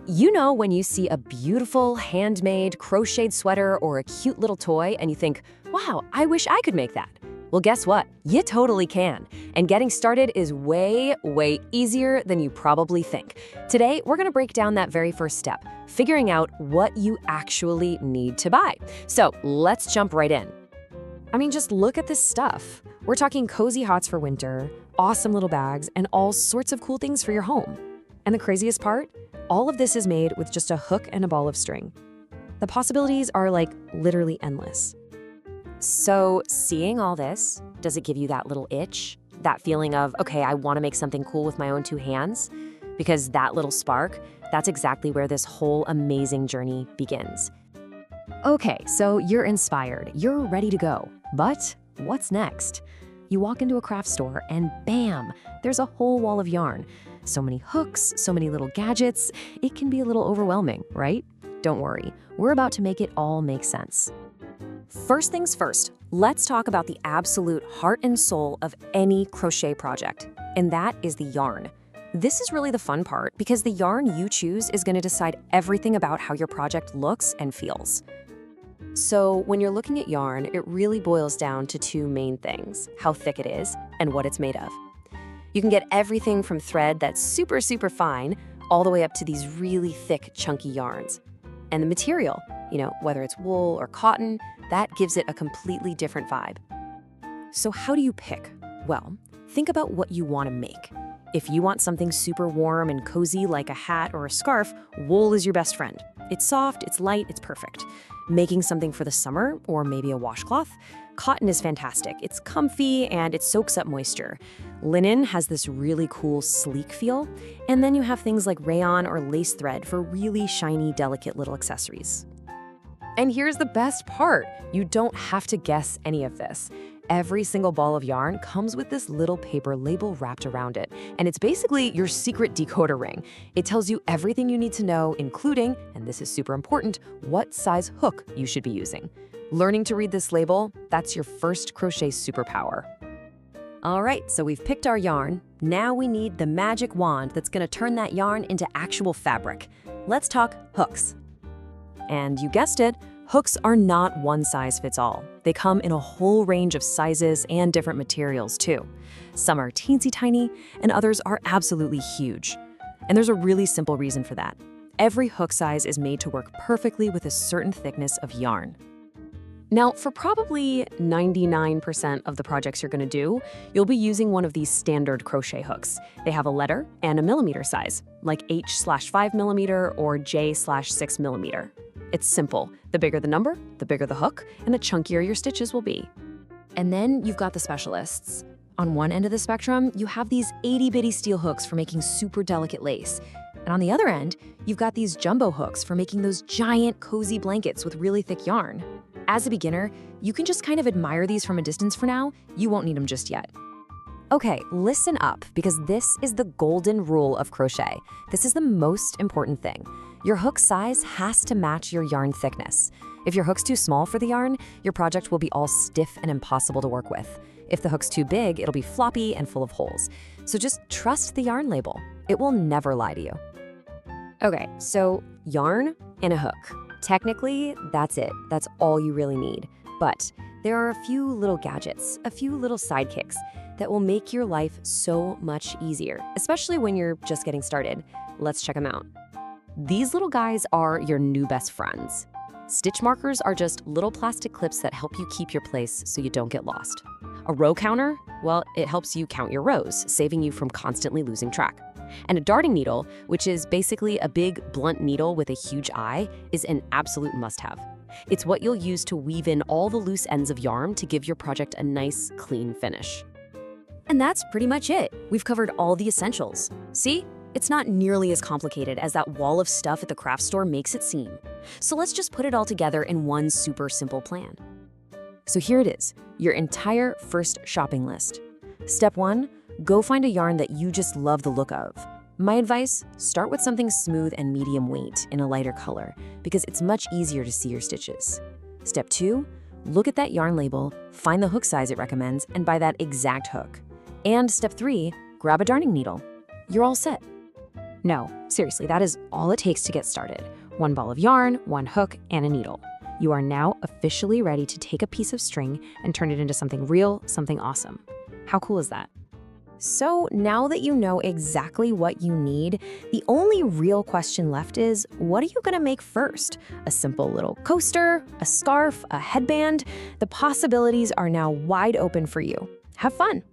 You know when you see a beautiful, handmade, crocheted sweater or a cute little toy and you think, wow, I wish I could make that. Well, guess what? You totally can. And getting started is way, way easier than you probably think. Today, we're gonna break down that very first step, figuring out what you actually need to buy. So let's jump right in. I mean, just look at this stuff. We're talking cozy hots for winter, awesome little bags, and all sorts of cool things for your home. And the craziest part? All of this is made with just a hook and a ball of string. The possibilities are like literally endless. So seeing all this, does it give you that little itch? That feeling of, okay, I want to make something cool with my own two hands? Because that little spark, that's exactly where this whole amazing journey begins. Okay, so you're inspired, you're ready to go. But what's next? You walk into a craft store and bam, there's a whole wall of yarn. So many hooks, so many little gadgets, it can be a little overwhelming, right? Don't worry, we're about to make it all make sense. First things first, let's talk about the absolute heart and soul of any crochet project, and that is the yarn. This is really the fun part because the yarn you choose is going to decide everything about how your project looks and feels. So when you're looking at yarn, it really boils down to two main things, how thick it is and what it's made of. You can get everything from thread that's super, super fine, all the way up to these really thick, chunky yarns. And the material, whether it's wool or cotton, that gives it a completely different vibe. So how do you pick? Well, think about what you want to make. If you want something super warm and cozy like a hat or a scarf, wool is your best friend. It's soft, it's light, it's perfect. Making something for the summer, or maybe a washcloth, cotton is fantastic. It's comfy and it soaks up moisture. Linen has this really cool, sleek feel. And then you have things like rayon or lace thread for really shiny, delicate little accessories. And here's the best part. You don't have to guess any of this. Every single ball of yarn comes with this little paper label wrapped around it. And it's basically your secret decoder ring. It tells you everything you need to know, including, and this is super important, what size hook you should be using. Learning to read this label, that's your first crochet superpower. All right, so we've picked our yarn. Now we need the magic wand that's gonna turn that yarn into actual fabric. Let's talk hooks. And you guessed it, hooks are not one size fits all. They come in a whole range of sizes and different materials too. Some are teensy tiny and others are absolutely huge. And there's a really simple reason for that. Every hook size is made to work perfectly with a certain thickness of yarn. Now, for probably 99% of the projects you're gonna do, you'll be using one of these standard crochet hooks. They have a letter and a millimeter size, like H/5mm or J/6mm. It's simple. The bigger the number, the bigger the hook, and the chunkier your stitches will be. And then you've got the specialists. On one end of the spectrum, you have these itty-bitty steel hooks for making super delicate lace. And on the other end, you've got these jumbo hooks for making those giant, cozy blankets with really thick yarn. As a beginner, you can just kind of admire these from a distance for now. You won't need them just yet. Okay, listen up, because this is the golden rule of crochet. This is the most important thing. Your hook size has to match your yarn thickness. If your hook's too small for the yarn, your project will be all stiff and impossible to work with. If the hook's too big, it'll be floppy and full of holes. So just trust the yarn label. It will never lie to you. Okay, so yarn and a hook. Technically, that's it. That's all you really need. But there are a few little gadgets, a few little sidekicks that will make your life so much easier, especially when you're just getting started. Let's check them out. These little guys are your new best friends. Stitch markers are just little plastic clips that help you keep your place so you don't get lost. A row counter? Well, it helps you count your rows, saving you from constantly losing track. And a darting needle, which is basically a big, blunt needle with a huge eye, is an absolute must-have. It's what you'll use to weave in all the loose ends of yarn to give your project a nice, clean finish. And that's pretty much it. We've covered all the essentials. See? It's not nearly as complicated as that wall of stuff at the craft store makes it seem. So let's just put it all together in one super simple plan. So here it is, your entire first shopping list. Step 1, go find a yarn that you just love the look of. My advice, start with something smooth and medium weight in a lighter color because it's much easier to see your stitches. Step 2, look at that yarn label, find the hook size it recommends, and buy that exact hook. And step 3, grab a darning needle. You're all set. No, seriously, that is all it takes to get started. One ball of yarn, one hook, and a needle. You are now officially ready to take a piece of string and turn it into something real, something awesome. How cool is that? So now that you know exactly what you need, the only real question left is, what are you gonna make first? A simple little coaster, a scarf, a headband? The possibilities are now wide open for you. Have fun!